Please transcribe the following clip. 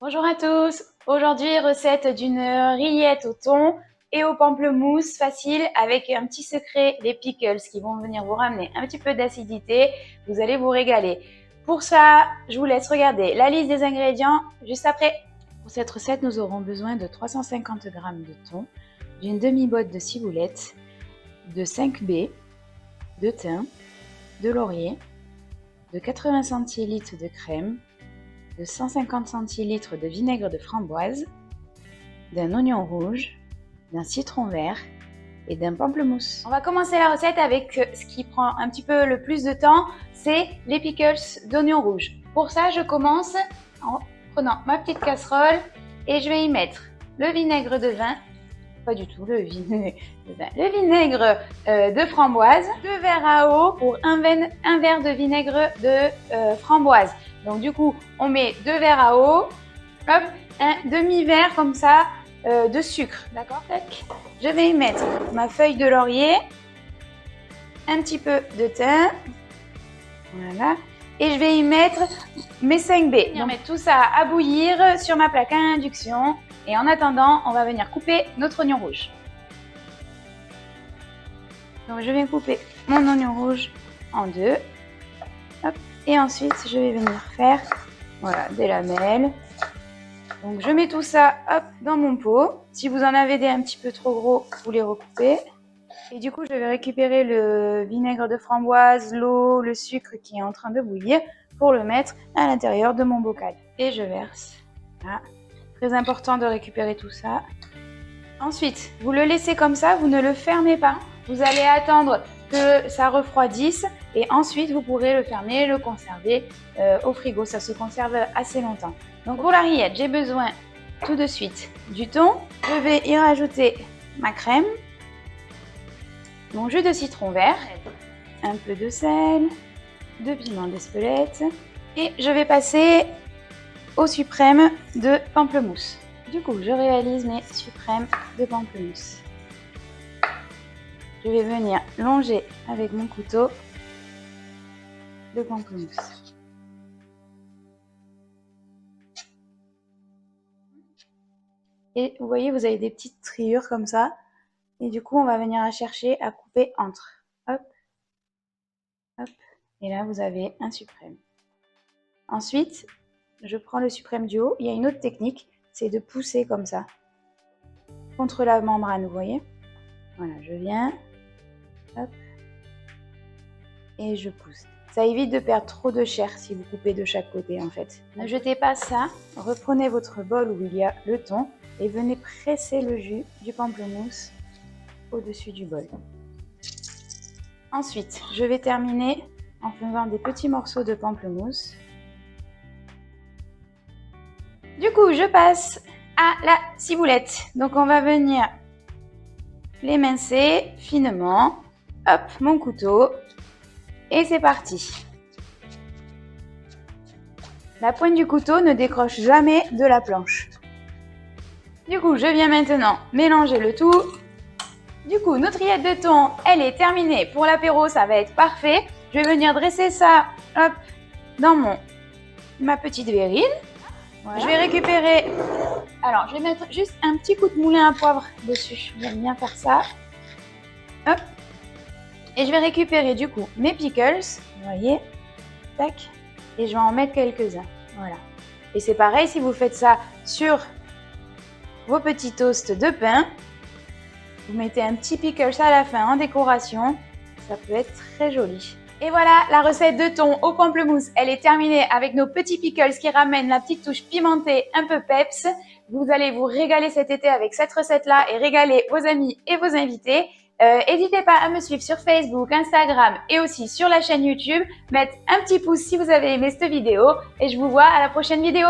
Bonjour à tous, aujourd'hui recette d'une rillette au thon et au pamplemousse facile avec un petit secret, les pickles qui vont venir vous ramener un petit peu d'acidité, vous allez vous régaler. Pour ça, je vous laisse regarder la liste des ingrédients juste après. Pour cette recette, nous aurons besoin de 350 g de thon, d'une demi-botte de ciboulette, de 5 baies, de thym, de laurier, de 80 centilitres de crème, de 150 centilitres de vinaigre de framboise, d'un oignon rouge, d'un citron vert et d'un pamplemousse. On va commencer la recette avec ce qui prend un petit peu le plus de temps, c'est les pickles d'oignon rouge. Pour ça, je commence en prenant ma petite casserole et je vais y mettre le vinaigre de vin, pas du tout le vinaigre de vin, le vinaigre de framboise, 2 verres à eau pour un verre de vinaigre de framboise. Donc du coup, on met 2 verres à eau, hop, un demi-verre comme ça de sucre, d'accord? Je vais y mettre ma feuille de laurier, un petit peu de thym, voilà, et je vais y mettre mes 5 baies. Je vais mettre tout ça à bouillir sur ma plaque à induction et en attendant, on va venir couper notre oignon rouge. Donc je vais couper mon oignon rouge en deux, hop, et ensuite je vais venir faire voilà, des lamelles. Donc je mets tout ça hop, dans mon pot. Si vous en avez des un petit peu trop gros, vous les recoupez. Et du coup, je vais récupérer le vinaigre de framboise, l'eau, le sucre qui est en train de bouillir pour le mettre à l'intérieur de mon bocal. Et je verse. Voilà. Très important de récupérer tout ça. Ensuite, vous le laissez comme ça, vous ne le fermez pas. Vous allez attendre que ça refroidisse et ensuite vous pourrez le fermer, le conserver au frigo. Ça se conserve assez longtemps. Donc pour la rillette, j'ai besoin tout de suite du thon. Je vais y rajouter ma crème, mon jus de citron vert, un peu de sel, de piment d'Espelette et je vais passer au suprême de pamplemousse. Du coup, je réalise mes suprêmes de pamplemousse. Je vais venir longer avec mon couteau de pamplemousse. Et vous voyez, vous avez des petites triures comme ça. Et du coup, on va venir à chercher à couper entre. Hop, hop. Et là, vous avez un suprême. Ensuite, je prends le suprême du haut. Il y a une autre technique, c'est de pousser comme ça. Contre la membrane, vous voyez. Voilà, je viens. Hop. Et je pousse. Ça évite de perdre trop de chair si vous coupez de chaque côté en fait. Ne jetez pas ça. Reprenez votre bol où il y a le thon et venez presser le jus du pamplemousse au-dessus du bol. Ensuite, je vais terminer en faisant des petits morceaux de pamplemousse. Du coup, je passe à la ciboulette. Donc, on va venir l'émincer finement. Hop, mon couteau. Et c'est parti. La pointe du couteau ne décroche jamais de la planche. Du coup, je viens maintenant mélanger le tout. Du coup, notre rillette de thon, elle est terminée. Pour l'apéro, ça va être parfait. Je vais venir dresser ça, hop, dans ma petite verrine. Voilà. Je vais récupérer, alors je vais mettre juste un petit coup de moulin à poivre dessus. J'aime bien faire ça. Hop. Et je vais récupérer du coup mes pickles, vous voyez, tac, et je vais en mettre quelques-uns, voilà. Et c'est pareil si vous faites ça sur vos petits toasts de pain, vous mettez un petit pickles à la fin en décoration, ça peut être très joli. Et voilà, la recette de thon au pamplemousse, elle est terminée avec nos petits pickles qui ramènent la petite touche pimentée un peu peps. Vous allez vous régaler cet été avec cette recette-là et régaler vos amis et vos invités. N'hésitez pas à me suivre sur Facebook, Instagram et aussi sur la chaîne YouTube. Mettre un petit pouce si vous avez aimé cette vidéo et je vous vois à la prochaine vidéo.